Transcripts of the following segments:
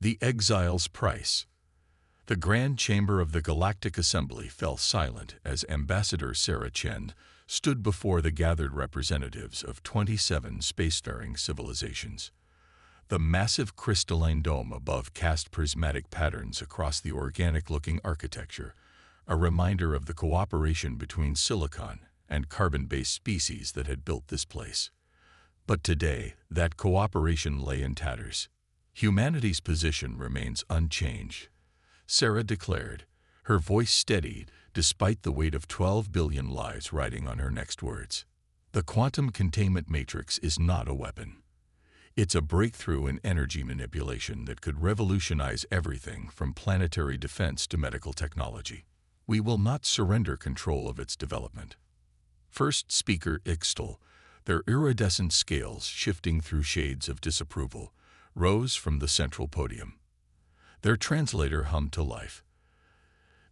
The exile's price. The Grand Chamber of the Galactic Assembly fell silent as Ambassador Sarah Chen stood before the gathered representatives of 27 spacefaring civilizations. The massive crystalline dome above cast prismatic patterns across the organic-looking architecture, a reminder of the cooperation between silicon and carbon-based species that had built this place. But today, that cooperation lay in tatters. Humanity's position remains unchanged, Sarah declared, her voice steadied despite the weight of 12 billion lives riding on her next words. The quantum containment matrix is not a weapon. It's a breakthrough in energy manipulation that could revolutionize everything from planetary defense to medical technology. We will not surrender control of its development. First speaker Ixtal, their iridescent scales shifting through shades of disapproval, rose from the central podium. Their translator hummed to life.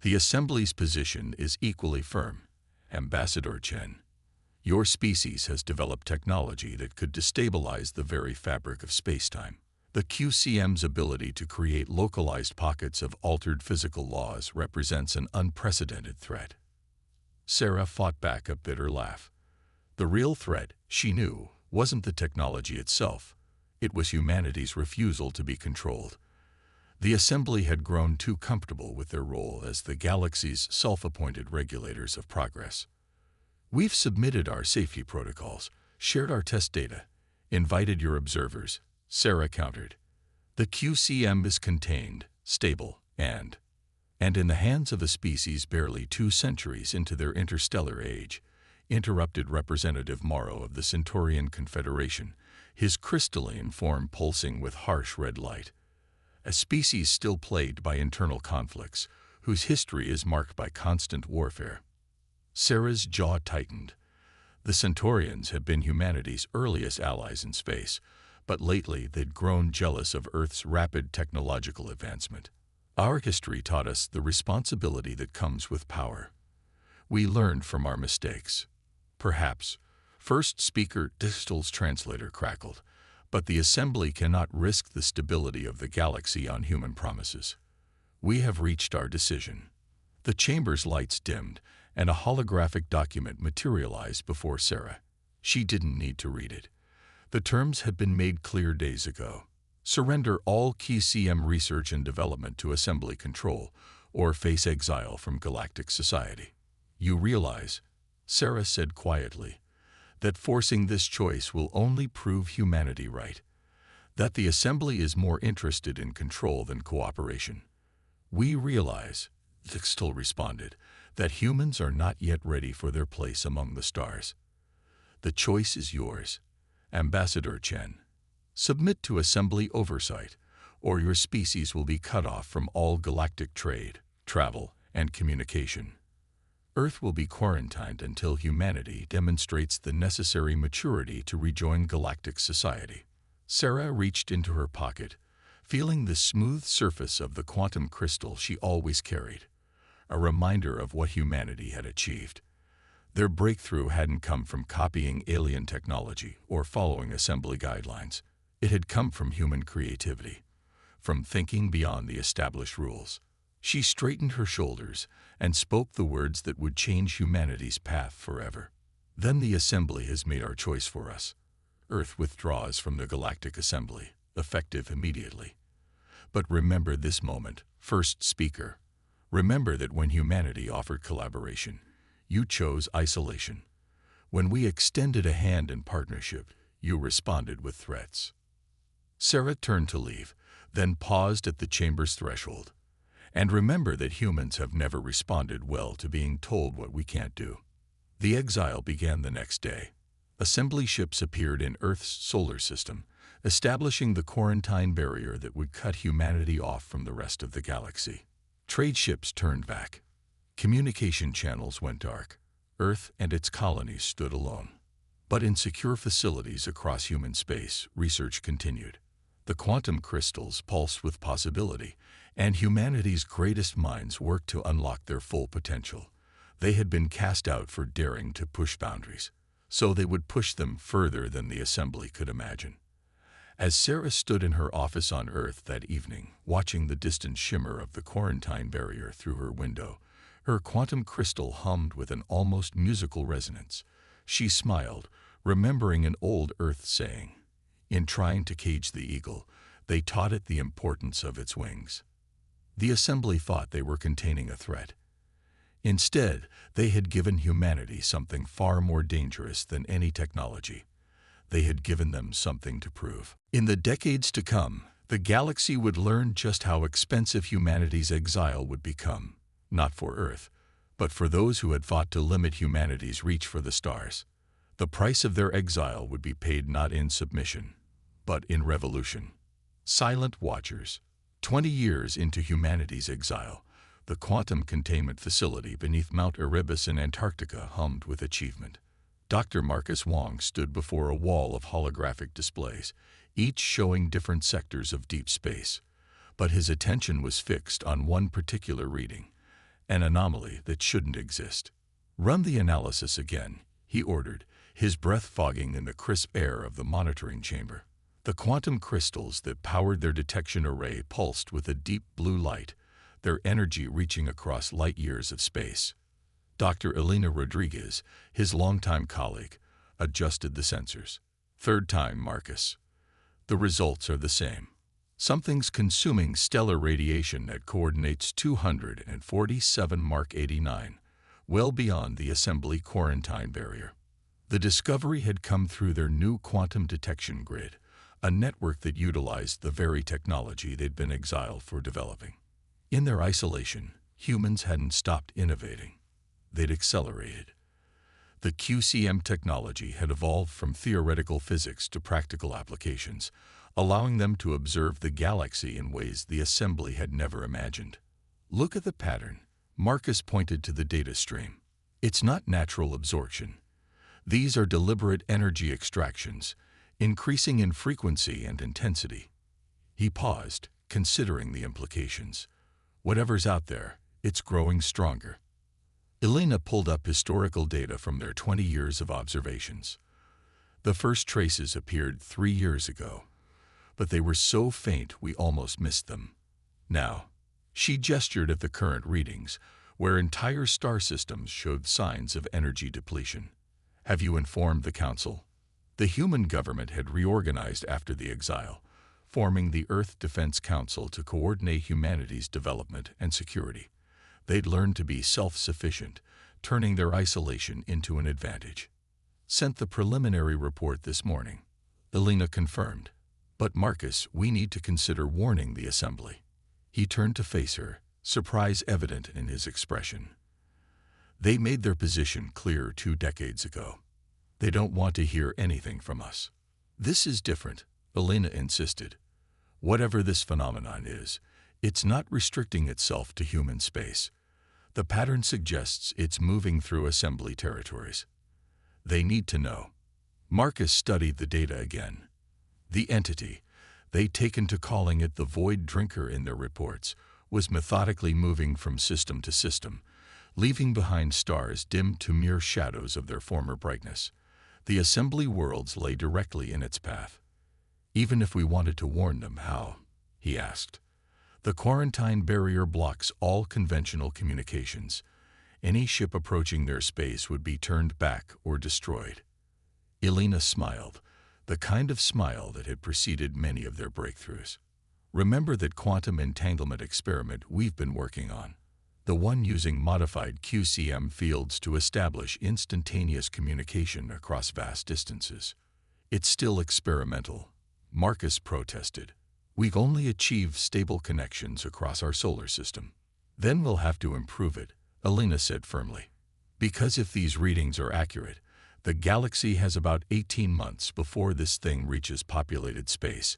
The Assembly's position is equally firm, Ambassador Chen. Your species has developed technology that could destabilize the very fabric of spacetime. The QCM's ability to create localized pockets of altered physical laws represents an unprecedented threat. Sarah fought back a bitter laugh. The real threat, she knew, wasn't the technology itself. It was humanity's refusal to be controlled. The Assembly had grown too comfortable with their role as the galaxy's self-appointed regulators of progress. We've submitted our safety protocols, shared our test data, invited your observers, Sarah countered. The QCM is contained, stable, and in the hands of a species barely 2 centuries into their interstellar age, interrupted Representative Morrow of the Centaurian Confederation, his crystalline form pulsing with harsh red light. A species still plagued by internal conflicts, whose history is marked by constant warfare. Sarah's jaw tightened. The Centaurians had been humanity's earliest allies in space, but lately they'd grown jealous of Earth's rapid technological advancement. Our history taught us the responsibility that comes with power. We learned from our mistakes. Perhaps, first speaker Distal's translator crackled, but the Assembly cannot risk the stability of the galaxy on human promises. We have reached our decision. The chamber's lights dimmed, and a holographic document materialized before Sarah. She didn't need to read it. The terms had been made clear days ago. Surrender all QCM research and development to Assembly control, or face exile from galactic society. You realize, Sarah said quietly, that forcing this choice will only prove humanity right. That the Assembly is more interested in control than cooperation. We realize, Ixtal responded, that humans are not yet ready for their place among the stars. The choice is yours, Ambassador Chen. Submit to Assembly oversight, or your species will be cut off from all galactic trade, travel, and communication. Earth will be quarantined until humanity demonstrates the necessary maturity to rejoin galactic society. Sarah reached into her pocket, feeling the smooth surface of the quantum crystal she always carried, a reminder of what humanity had achieved. Their breakthrough hadn't come from copying alien technology or following Assembly guidelines. It had come from human creativity, from thinking beyond the established rules. She straightened her shoulders and spoke the words that would change humanity's path forever. Then the Assembly has made our choice for us. Earth withdraws from the Galactic Assembly, effective immediately. But remember this moment, first speaker. Remember that when humanity offered collaboration, you chose isolation. When we extended a hand in partnership, you responded with threats. Sarah turned to leave, then paused at the chamber's threshold. And remember that humans have never responded well to being told what we can't do. The exile began the next day. Assembly ships appeared in Earth's solar system, establishing the quarantine barrier that would cut humanity off from the rest of the galaxy. Trade ships turned back. Communication channels went dark. Earth and its colonies stood alone. But in secure facilities across human space, research continued. The quantum crystals pulsed with possibility, and humanity's greatest minds worked to unlock their full potential. They had been cast out for daring to push boundaries, so they would push them further than the Assembly could imagine. As Sarah stood in her office on Earth that evening, watching the distant shimmer of the quarantine barrier through her window, her quantum crystal hummed with an almost musical resonance. She smiled, remembering an old Earth saying, "In trying to cage the eagle, they taught it the importance of its wings." The assembly thought they were containing a threat. Instead, they had given humanity something far more dangerous than any technology. They had given them something to prove. In the decades to come, the galaxy would learn just how expensive humanity's exile would become, not for Earth, but for those who had fought to limit humanity's reach for the stars. The price of their exile would be paid not in submission, but in revolution. Silent watchers. 20 years into humanity's exile, the quantum containment facility beneath Mount Erebus in Antarctica hummed with achievement. Dr. Marcus Wong stood before a wall of holographic displays, each showing different sectors of deep space. But his attention was fixed on one particular reading, an anomaly that shouldn't exist. "Run the analysis again," he ordered, his breath fogging in the crisp air of the monitoring chamber. The quantum crystals that powered their detection array pulsed with a deep blue light, their energy reaching across light years of space. Dr. Elena Rodriguez, his longtime colleague, adjusted the sensors. "Third time, Marcus. The results are the same. Something's consuming stellar radiation at coordinates 247 Mark 89, well beyond the assembly quarantine barrier." The discovery had come through their new quantum detection grid, a network that utilized the very technology they'd been exiled for developing. In their isolation, humans hadn't stopped innovating. They'd accelerated. The QCM technology had evolved from theoretical physics to practical applications, allowing them to observe the galaxy in ways the assembly had never imagined. "Look at the pattern," Marcus pointed to the data stream. "It's not natural absorption. These are deliberate energy extractions, increasing in frequency and intensity." He paused, considering the implications. "Whatever's out there, it's growing stronger." Elena pulled up historical data from their 20 years of observations. The first traces appeared 3 years ago, but they were so faint we almost missed them. Now, she gestured at the current readings, where entire star systems showed signs of energy depletion. "Have you informed the Council?" The human government had reorganized after the exile, forming the Earth Defense Council to coordinate humanity's development and security. They'd learned to be self-sufficient, turning their isolation into an advantage. "Sent the preliminary report this morning," Elena confirmed. "But Marcus, we need to consider warning the assembly." He turned to face her, surprise evident in his expression. "They made their position clear 2 decades ago. They don't want to hear anything from us." "This is different," Elena insisted. "Whatever this phenomenon is, it's not restricting itself to human space. The pattern suggests it's moving through assembly territories. They need to know." Marcus studied the data again. The entity, they'd taken to calling it the Void Drinker in their reports, was methodically moving from system to system, leaving behind stars dimmed to mere shadows of their former brightness. The assembly worlds lay directly in its path. "Even if we wanted to warn them, how?" he asked. "The quarantine barrier blocks all conventional communications. Any ship approaching their space would be turned back or destroyed." Elena smiled, the kind of smile that had preceded many of their breakthroughs. "Remember that quantum entanglement experiment we've been working on? The one using modified QCM fields to establish instantaneous communication across vast distances. It's still experimental," Marcus protested. "We've only achieved stable connections across our solar system." "Then we'll have to improve it," Elena said firmly. "Because if these readings are accurate, the galaxy has about 18 months before this thing reaches populated space,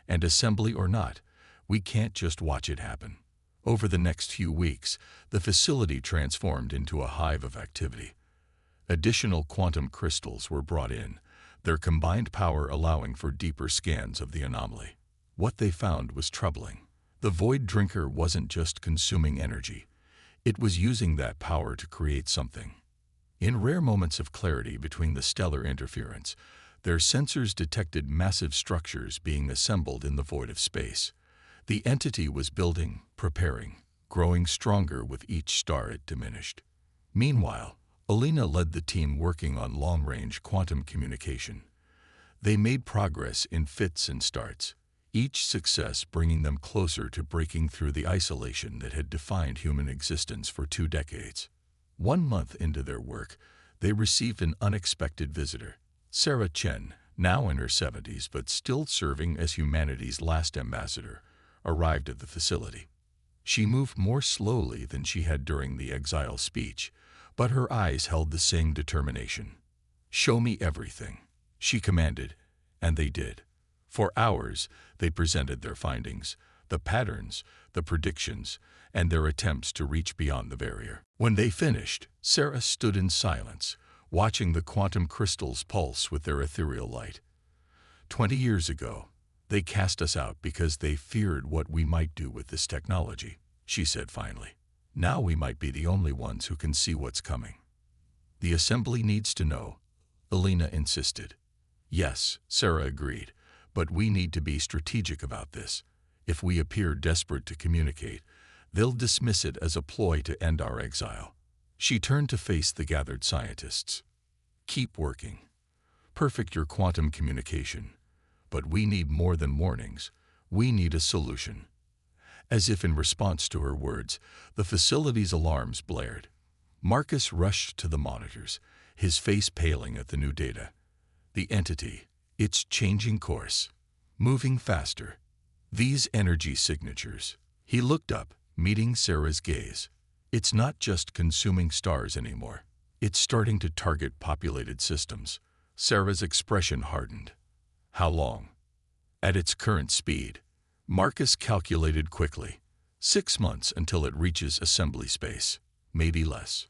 and assembly or not, we can't just watch it happen." Over the next few weeks, the facility transformed into a hive of activity. Additional quantum crystals were brought in, their combined power allowing for deeper scans of the anomaly. What they found was troubling. The Void Drinker wasn't just consuming energy. It was using that power to create something. In rare moments of clarity between the stellar interference, Their sensors detected massive structures being assembled in the void of space. The entity was building, preparing, growing stronger with each star it diminished. Meanwhile, Alina led the team working on long-range quantum communication. They made progress in fits and starts, each success bringing them closer to breaking through the isolation that had defined human existence for 2 decades. 1 month into their work, they received an unexpected visitor. Sarah Chen, now in her 70s but still serving as humanity's last ambassador, arrived at the facility. She moved more slowly than she had during the exile speech, but her eyes held the same determination. "Show me everything," she commanded, and they did. For hours, they presented their findings, the patterns, the predictions, and their attempts to reach beyond the barrier. When they finished, Sarah stood in silence, watching the quantum crystals pulse with their ethereal light. 20 years ago, they cast us out because they feared what we might do with this technology, she said finally. Now we might be the only ones who can see what's coming. The assembly needs to know, Alina insisted. Yes, Sarah agreed, but we need to be strategic about this. If we appear desperate to communicate, they'll dismiss it as a ploy to end our exile. She turned to face the gathered scientists. Keep working. Perfect your quantum communication. But we need more than warnings. We need a solution. As if in response to her words, the facility's alarms blared. Marcus rushed to the monitors, his face paling at the new data. The entity, it's changing course, moving faster. These energy signatures. He looked up, meeting Sarah's gaze. It's not just consuming stars anymore. It's starting to target populated systems. Sarah's expression hardened. How long? At its current speed, Marcus calculated quickly. 6 months until it reaches assembly space, maybe less.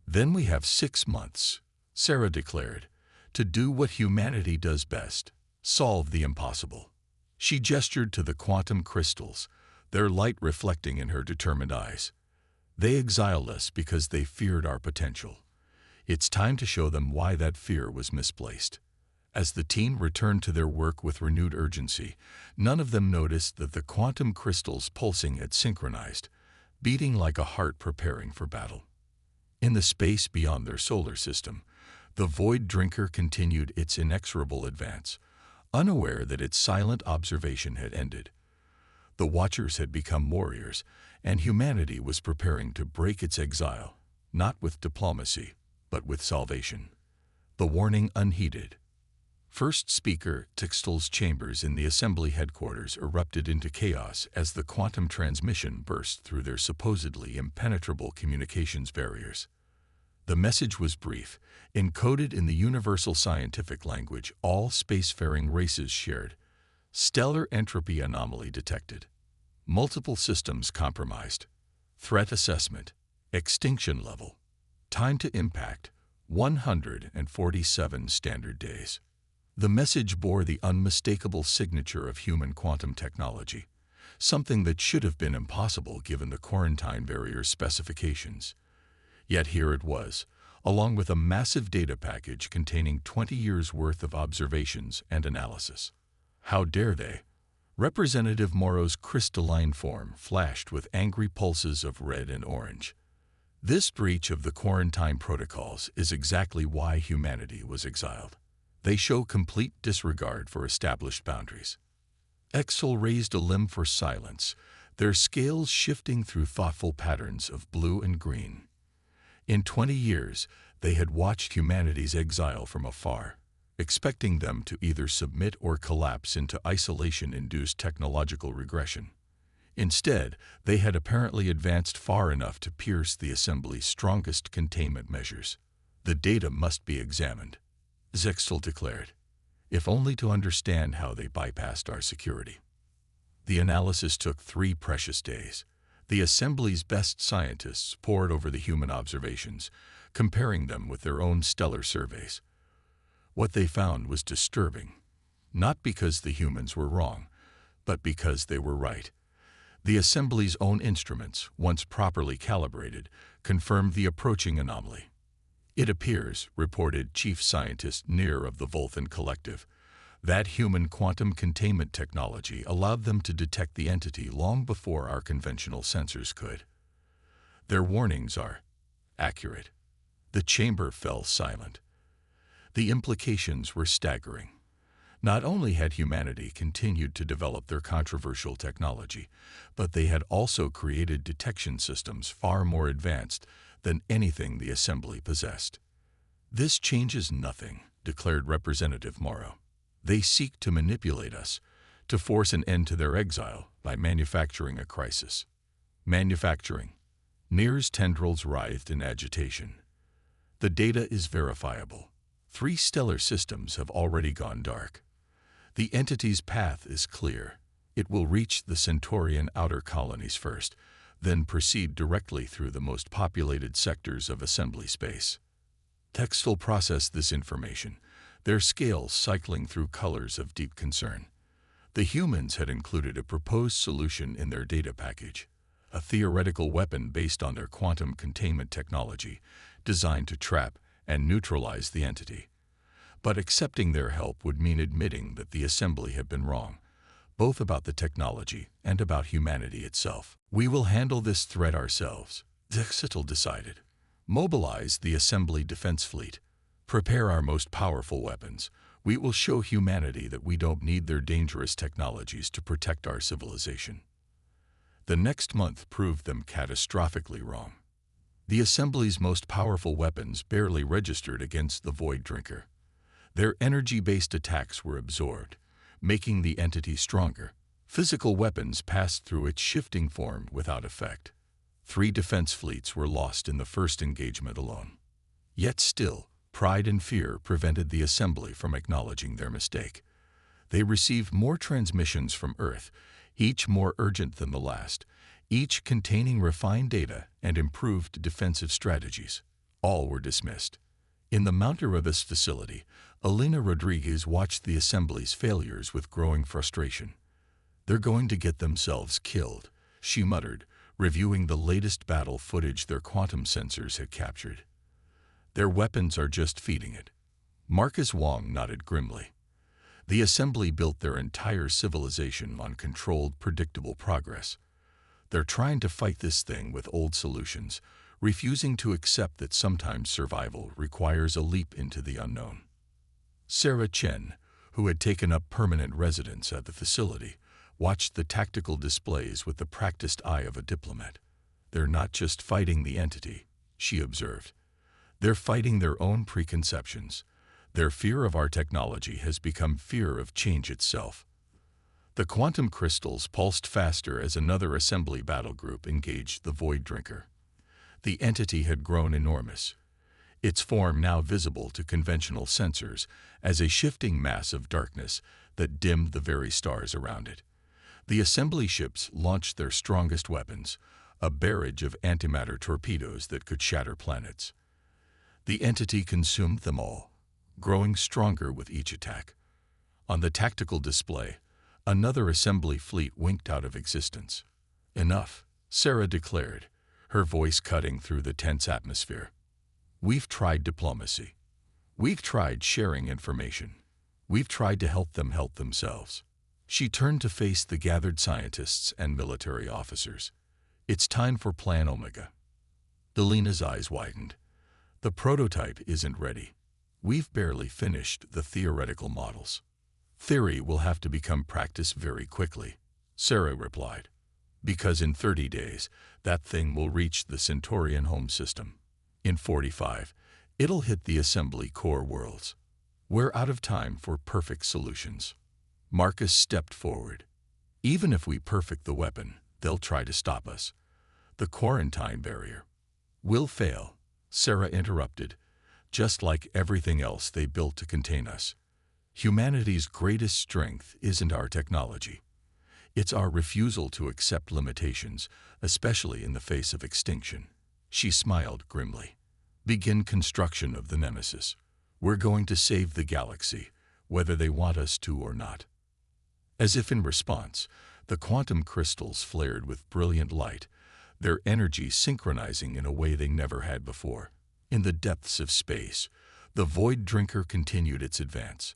Then we have 6 months, Sarah declared, to do what humanity does best, solve the impossible. She gestured to the quantum crystals, their light reflecting in her determined eyes. They exiled us because they feared our potential. It's time to show them why that fear was misplaced. As the team returned to their work with renewed urgency, none of them noticed that the quantum crystals pulsing had synchronized, beating like a heart preparing for battle. In the space beyond their solar system, the Void Drinker continued its inexorable advance, unaware that its silent observation had ended. The Watchers had become warriors, and humanity was preparing to break its exile, not with diplomacy, but with salvation. The warning unheeded. First speaker Tixtel's chambers in the assembly headquarters erupted into chaos as the quantum transmission burst through their supposedly impenetrable communications barriers. The message was brief, encoded in the universal scientific language all spacefaring races shared. Stellar entropy anomaly detected. Multiple systems compromised. Threat assessment. Extinction level. Time to impact. 147 standard days. The message bore the unmistakable signature of human quantum technology, something that should have been impossible given the quarantine barrier's specifications. Yet here it was, along with a massive data package containing 20 years' worth of observations and analysis. How dare they? Representative Morrow's crystalline form flashed with angry pulses of red and orange. This breach of the quarantine protocols is exactly why humanity was exiled. They show complete disregard for established boundaries. Exile raised a limb for silence, their scales shifting through thoughtful patterns of blue and green. In 20 years, they had watched humanity's exile from afar, expecting them to either submit or collapse into isolation-induced technological regression. Instead, they had apparently advanced far enough to pierce the assembly's strongest containment measures. The data must be examined, Zextel declared, if only to understand how they bypassed our security. The analysis took 3 precious days. The assembly's best scientists pored over the human observations, comparing them with their own stellar surveys. What they found was disturbing, not because the humans were wrong, but because they were right. The assembly's own instruments, once properly calibrated, confirmed the approaching anomaly. It appears, reported Chief Scientist Near of the Vulthan Collective, that human quantum containment technology allowed them to detect the entity long before our conventional sensors could. Their warnings are accurate. The chamber fell silent. The implications were staggering. Not only had humanity continued to develop their controversial technology, but they had also created detection systems far more advanced than anything the Assembly possessed. "This changes nothing," declared Representative Morrow. "They seek to manipulate us, to force an end to their exile by manufacturing a crisis." Manufacturing. Near's tendrils writhed in agitation. "The data is verifiable. 3 stellar systems have already gone dark. The entity's path is clear. It will reach the Centaurian outer colonies first, then proceed directly through the most populated sectors of Assembly space." Text will process this information, their scales cycling through colors of deep concern. The humans had included a proposed solution in their data package, a theoretical weapon based on their quantum containment technology, designed to trap and neutralize the entity. But accepting their help would mean admitting that the Assembly had been wrong, both about the technology and about humanity itself. "We will handle this threat ourselves," Exile decided. "Mobilize the Assembly Defense Fleet. Prepare our most powerful weapons. We will show humanity that we don't need their dangerous technologies to protect our civilization." The next month proved them catastrophically wrong. The Assembly's most powerful weapons barely registered against the Void Drinker. Their energy-based attacks were absorbed, making the entity stronger. Physical weapons passed through its shifting form without effect. 3 defense fleets were lost in the first engagement alone. Yet still, pride and fear prevented the Assembly from acknowledging their mistake. They received more transmissions from Earth, each more urgent than the last, each containing refined data and improved defensive strategies. All were dismissed. In the Mount Erebus facility, Elena Rodriguez watched the Assembly's failures with growing frustration. "They're going to get themselves killed," she muttered, reviewing the latest battle footage their quantum sensors had captured. "Their weapons are just feeding it." Marcus Wong nodded grimly. The Assembly built their entire civilization on controlled, predictable progress. They're trying to fight this thing with old solutions, refusing to accept that sometimes survival requires a leap into the unknown. Sarah Chen, who had taken up permanent residence at the facility, watched the tactical displays with the practiced eye of a diplomat. "They're not just fighting the entity," she observed. "They're fighting their own preconceptions. Their fear of our technology has become fear of change itself." The quantum crystals pulsed faster as another Assembly battle group engaged the Void Drinker. The entity had grown enormous, its form now visible to conventional sensors as a shifting mass of darkness that dimmed the very stars around it. The Assembly ships launched their strongest weapons, a barrage of antimatter torpedoes that could shatter planets. The entity consumed them all, growing stronger with each attack. On the tactical display, another Assembly fleet winked out of existence. "Enough," Sarah declared, her voice cutting through the tense atmosphere. "We've tried diplomacy. We've tried sharing information. We've tried to help them help themselves." She turned to face the gathered scientists and military officers. "It's time for Plan Omega." Delina's eyes widened. "The prototype isn't ready. We've barely finished the theoretical models." "Theory will have to become practice very quickly," Sarah replied, "because in 30 days, that thing will reach the Centaurian home system. In 45, it'll hit the Assembly core worlds. We're out of time for perfect solutions." Marcus stepped forward. "Even if we perfect the weapon, they'll try to stop us. The quarantine barrier." "Will fail," Sarah interrupted, "just like everything else they built to contain us. Humanity's greatest strength isn't our technology. It's our refusal to accept limitations, especially in the face of extinction." She smiled grimly. "Begin construction of the Nemesis. We're going to save the galaxy, whether they want us to or not." As if in response, the quantum crystals flared with brilliant light, their energy synchronizing in a way they never had before. In the depths of space, the Void Drinker continued its advance,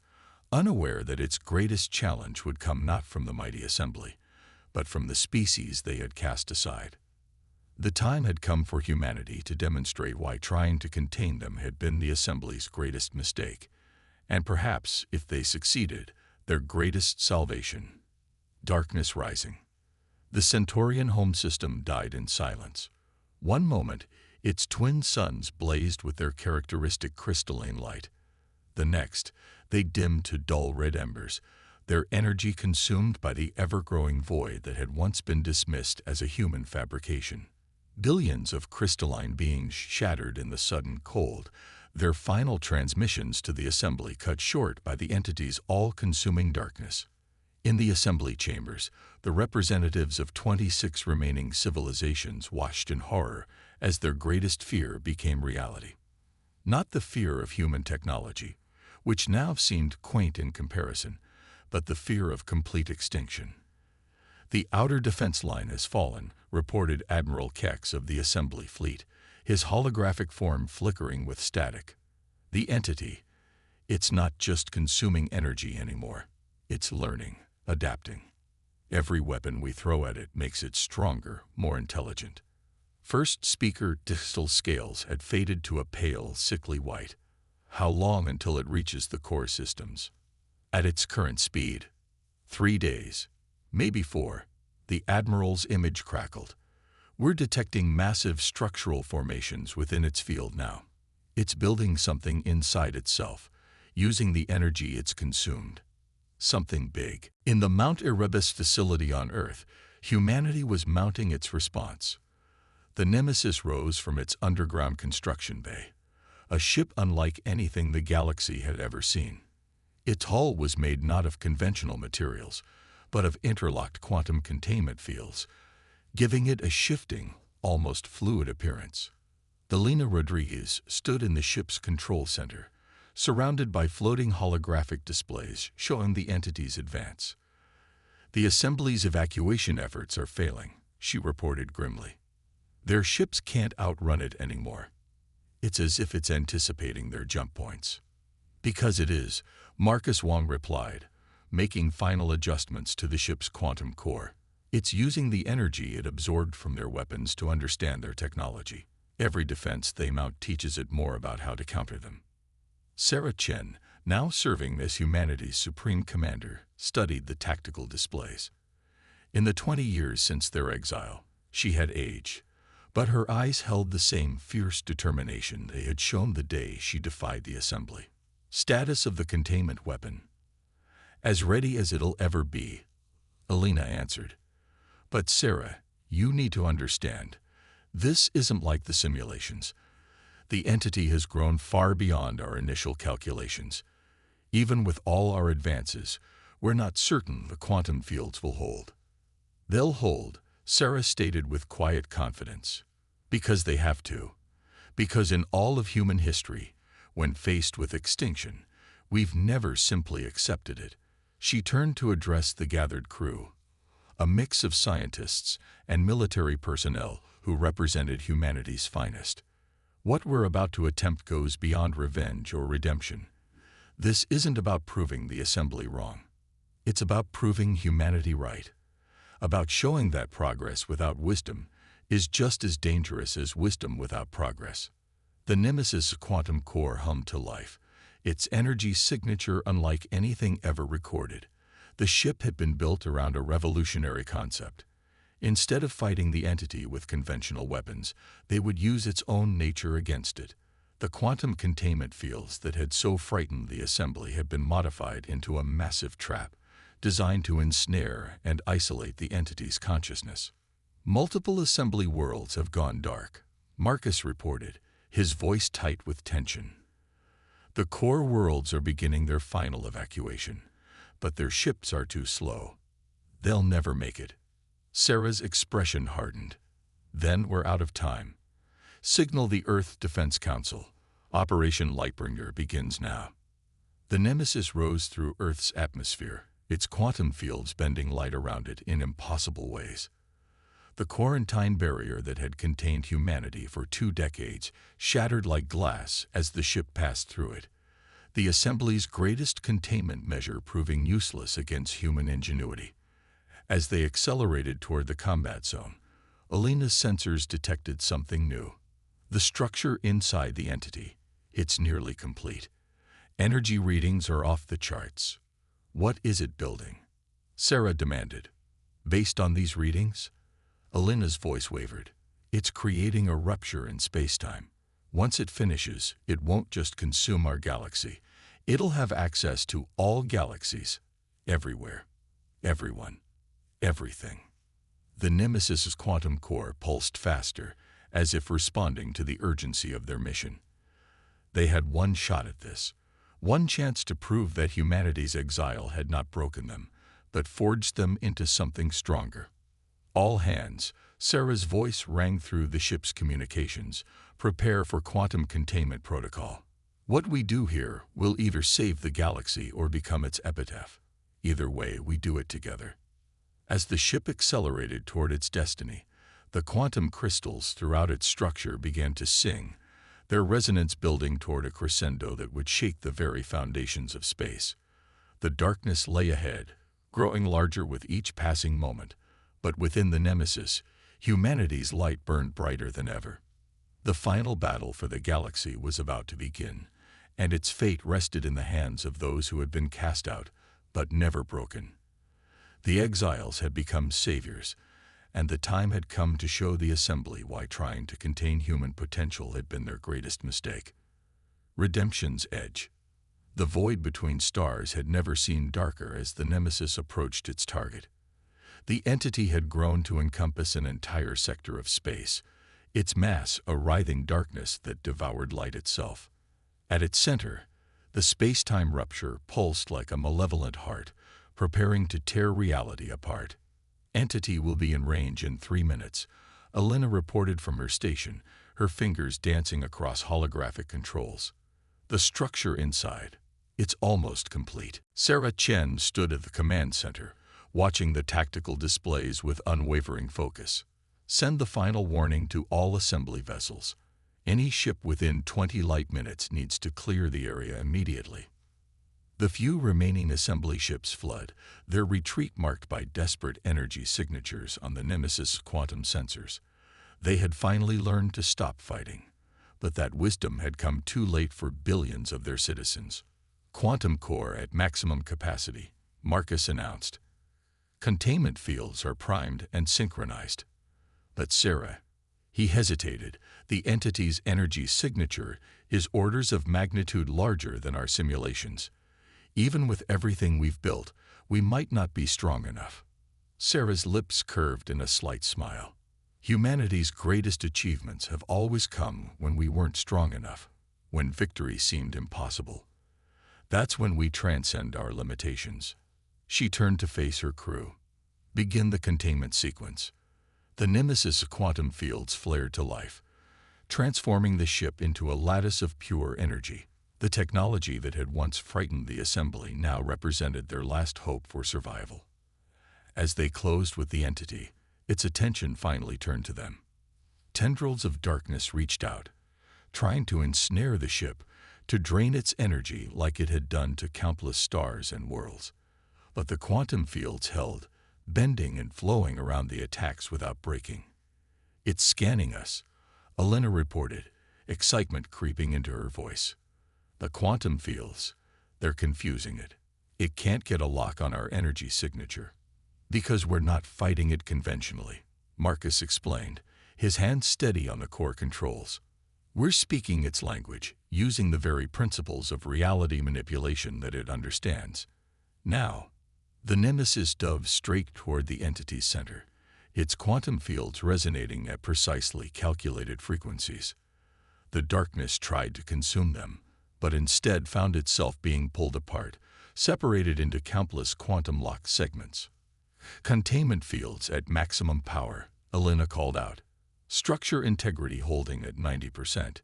unaware that its greatest challenge would come not from the mighty assembly, but from the species they had cast aside. The time had come for humanity to demonstrate why trying to contain them had been the assembly's greatest mistake, and perhaps, if they succeeded, their greatest salvation. Darkness rising. The Centaurian home system died in silence. One moment, its twin suns blazed with their characteristic crystalline light. The next, they dimmed to dull red embers, their energy consumed by the ever-growing void that had once been dismissed as a human fabrication. Billions of crystalline beings shattered in the sudden cold, their final transmissions to the assembly cut short by the entity's all-consuming darkness. In the assembly chambers, the representatives of 26 remaining civilizations watched in horror as their greatest fear became reality. Not the fear of human technology, which now seemed quaint in comparison, but the fear of complete extinction. "The outer defense line has fallen," reported Admiral Kex of the Assembly Fleet, his holographic form flickering with static. "The entity, it's not just consuming energy anymore. It's learning, adapting. Every weapon we throw at it makes it stronger, more intelligent." First speaker distal scales had faded to a pale, sickly white. "How long until it reaches the core systems?" "At its current speed, 3 days. Maybe 4. The Admiral's image crackled. "We're detecting massive structural formations within its field now. It's building something inside itself, using the energy it's consumed. Something big." In the Mount Erebus facility on Earth, humanity was mounting its response. The Nemesis rose from its underground construction bay, a ship unlike anything the galaxy had ever seen. Its hull was made not of conventional materials, but of interlocked quantum containment fields, giving it a shifting, almost fluid appearance. Delina Rodriguez stood in the ship's control center, surrounded by floating holographic displays showing the entity's advance. "The assembly's evacuation efforts are failing," she reported grimly. "Their ships can't outrun it anymore. It's as if it's anticipating their jump points." "Because it is," Marcus Wong replied, making final adjustments to the ship's quantum core. "It's using the energy it absorbed from their weapons to understand their technology. Every defense they mount teaches it more about how to counter them." Sarah Chen, now serving as humanity's supreme commander, studied the tactical displays. In the 20 years since their exile, she had aged, but her eyes held the same fierce determination they had shown the day she defied the assembly. "Status of the containment weapon: as ready as it'll ever be," Alina answered. "But Sarah, you need to understand, this isn't like the simulations. The entity has grown far beyond our initial calculations. Even with all our advances, we're not certain the quantum fields will hold." "They'll hold," Sarah stated with quiet confidence. "Because they have to. Because in all of human history, when faced with extinction, we've never simply accepted it." She turned to address the gathered crew, a mix of scientists and military personnel who represented humanity's finest. "What we're about to attempt goes beyond revenge or redemption. This isn't about proving the assembly wrong. It's about proving humanity right. About showing that progress without wisdom is just as dangerous as wisdom without progress." The Nemesis quantum core hummed to life, its energy signature unlike anything ever recorded. The ship had been built around a revolutionary concept. Instead of fighting the entity with conventional weapons, they would use its own nature against it. The quantum containment fields that had so frightened the assembly had been modified into a massive trap, designed to ensnare and isolate the entity's consciousness. "Multiple assembly worlds have gone dark," Marcus reported, his voice tight with tension. "The core worlds are beginning their final evacuation, but their ships are too slow. They'll never make it." Sarah's expression hardened. "Then we're out of time. Signal the Earth Defense Council. Operation Lightbringer begins now." The Nemesis rose through Earth's atmosphere, its quantum fields bending light around it in impossible ways. The quarantine barrier that had contained humanity for 2 decades shattered like glass as the ship passed through it, the assembly's greatest containment measure proving useless against human ingenuity. As they accelerated toward the combat zone, Alina's sensors detected something new. The structure inside the entity. It's nearly complete. Energy readings are off the charts. What is it building? Sarah demanded. Based on these readings? Alina's voice wavered. It's creating a rupture in space-time. Once it finishes, it won't just consume our galaxy. It'll have access to all galaxies, everywhere, everyone, everything. The Nemesis's quantum core pulsed faster, as if responding to the urgency of their mission. They had one shot at this, one chance to prove that humanity's exile had not broken them, but forged them into something stronger. All hands, Sarah's voice rang through the ship's communications. Prepare for quantum containment protocol. What we do here will either save the galaxy or become its epitaph. Either way, we do it together. As the ship accelerated toward its destiny, the quantum crystals throughout its structure began to sing, their resonance building toward a crescendo that would shake the very foundations of space. The darkness lay ahead, growing larger with each passing moment, but within the Nemesis, humanity's light burned brighter than ever. The final battle for the galaxy was about to begin, and its fate rested in the hands of those who had been cast out, but never broken. The exiles had become saviors, and the time had come to show the assembly why trying to contain human potential had been their greatest mistake. Redemption's edge. The void between stars had never seemed darker as the Nemesis approached its target. The entity had grown to encompass an entire sector of space, its mass a writhing darkness that devoured light itself. At its center, the space-time rupture pulsed like a malevolent heart, preparing to tear reality apart. Entity will be in range in 3 minutes, Alina reported from her station, her fingers dancing across holographic controls. The structure inside, it's almost complete. Sarah Chen stood at the command center, watching the tactical displays with unwavering focus. Send the final warning to all assembly vessels. Any ship within 20 light minutes needs to clear the area immediately. The few remaining assembly ships fled, their retreat marked by desperate energy signatures on the Nemesis quantum sensors. They had finally learned to stop fighting, but that wisdom had come too late for billions of their citizens. Quantum core at maximum capacity, Marcus announced. Containment fields are primed and synchronized. But Sarah, he hesitated. The entity's energy signature is orders of magnitude larger than our simulations. Even with everything we've built, we might not be strong enough. Sarah's lips curved in a slight smile. Humanity's greatest achievements have always come when we weren't strong enough, when victory seemed impossible. That's when we transcend our limitations. She turned to face her crew. Begin the containment sequence. The Nemesis quantum fields flared to life, transforming the ship into a lattice of pure energy. The technology that had once frightened the assembly now represented their last hope for survival. As they closed with the entity, its attention finally turned to them. Tendrils of darkness reached out, trying to ensnare the ship, to drain its energy like it had done to countless stars and worlds. But the quantum fields held, bending and flowing around the attacks without breaking. It's scanning us, Alina reported, excitement creeping into her voice. The quantum fields, they're confusing it. It can't get a lock on our energy signature. Because we're not fighting it conventionally, Marcus explained, his hands steady on the core controls. We're speaking its language, using the very principles of reality manipulation that it understands. Now, the Nemesis dove straight toward the entity's center, its quantum fields resonating at precisely calculated frequencies. The darkness tried to consume them, but instead found itself being pulled apart, separated into countless quantum-locked segments. Containment fields at maximum power, Alina called out. Structure integrity holding at 90%.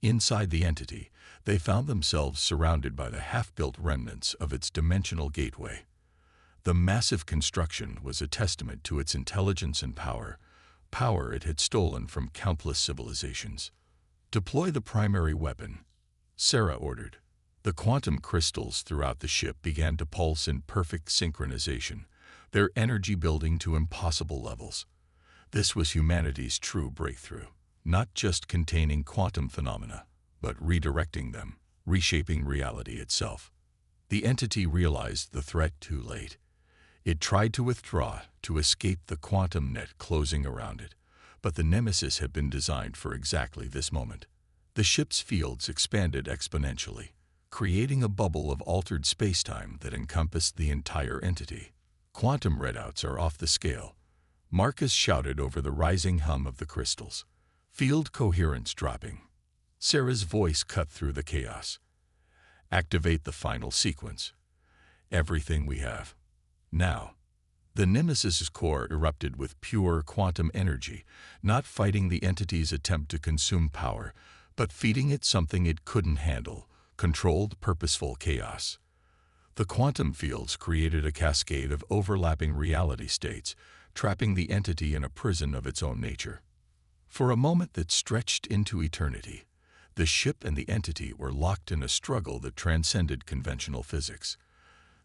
Inside the entity, they found themselves surrounded by the half-built remnants of its dimensional gateway. The massive construction was a testament to its intelligence and power, power it had stolen from countless civilizations. "Deploy the primary weapon," Sarah ordered. The quantum crystals throughout the ship began to pulse in perfect synchronization, their energy building to impossible levels. This was humanity's true breakthrough, not just containing quantum phenomena, but redirecting them, reshaping reality itself. The entity realized the threat too late. It tried to withdraw, to escape the quantum net closing around it, but the nemesis had been designed for exactly this moment. The ship's fields expanded exponentially, creating a bubble of altered spacetime that encompassed the entire entity. "Quantum readouts are off the scale," Marcus shouted over the rising hum of the crystals. "Field coherence dropping." Sarah's voice cut through the chaos. "Activate the final sequence. Everything we have. Now." The Nemesis's core erupted with pure quantum energy, not fighting the entity's attempt to consume power, but feeding it something it couldn't handle: controlled, purposeful chaos. The quantum fields created a cascade of overlapping reality states, trapping the entity in a prison of its own nature. For a moment that stretched into eternity, the ship and the entity were locked in a struggle that transcended conventional physics.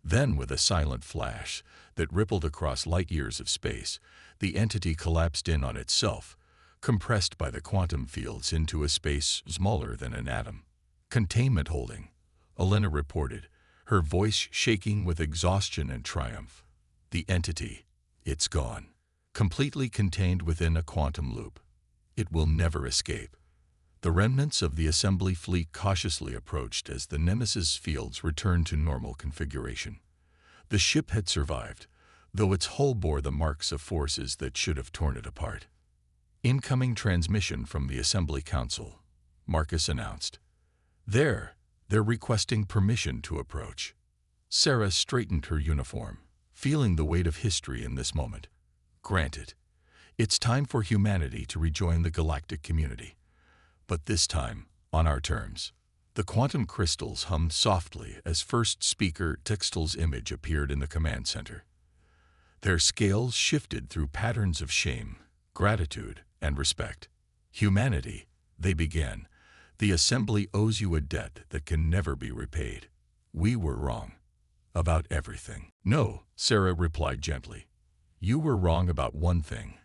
Then, with a silent flash that rippled across light years of space, the entity collapsed in on itself, compressed by the quantum fields into a space smaller than an atom. "Containment holding," Elena reported, her voice shaking with exhaustion and triumph. "The entity, it's gone. Completely contained within a quantum loop. It will never escape." The remnants of the assembly fleet cautiously approached as the Nemesis fields returned to normal configuration. The ship had survived, though its hull bore the marks of forces that should have torn it apart. "Incoming transmission from the Assembly Council," Marcus announced. They're requesting permission to approach." Sarah straightened her uniform, feeling the weight of history in this moment. "Granted. It's time for humanity to rejoin the galactic community. But this time, on our terms." The quantum crystals hummed softly as First Speaker Textel's image appeared in the command center. Their scales shifted through patterns of shame, gratitude, and respect. "Humanity," they began, "the Assembly owes you a debt that can never be repaid. We were wrong. About everything." "No," Sarah replied gently. "You were wrong about one thing: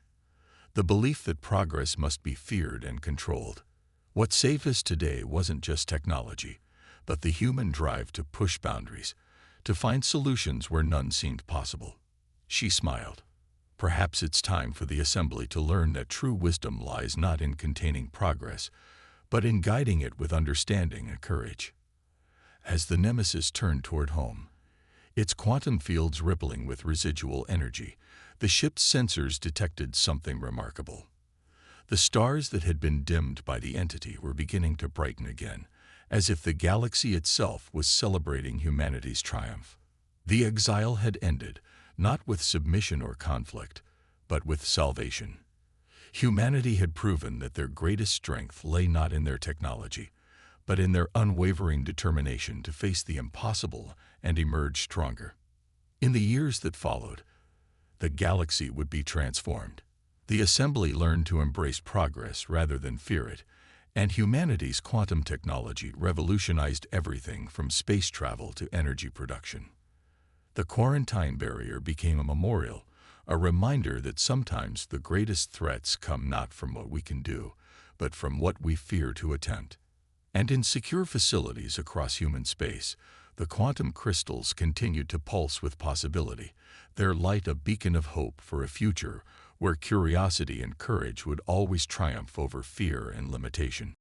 the belief that progress must be feared and controlled. What saved us today wasn't just technology, but the human drive to push boundaries, to find solutions where none seemed possible." She smiled. "Perhaps it's time for the Assembly to learn that true wisdom lies not in containing progress, but in guiding it with understanding and courage." As the Nemesis turned toward home, its quantum fields rippling with residual energy, the ship's sensors detected something remarkable. The stars that had been dimmed by the entity were beginning to brighten again, as if the galaxy itself was celebrating humanity's triumph. The exile had ended, not with submission or conflict, but with salvation. Humanity had proven that their greatest strength lay not in their technology, but in their unwavering determination to face the impossible and emerge stronger. In the years that followed, the galaxy would be transformed. The Assembly learned to embrace progress rather than fear it, and humanity's quantum technology revolutionized everything from space travel to energy production. The quarantine barrier became a memorial, a reminder that sometimes the greatest threats come not from what we can do, but from what we fear to attempt. And in secure facilities across human space, the quantum crystals continued to pulse with possibility, their light a beacon of hope for a future where curiosity and courage would always triumph over fear and limitation.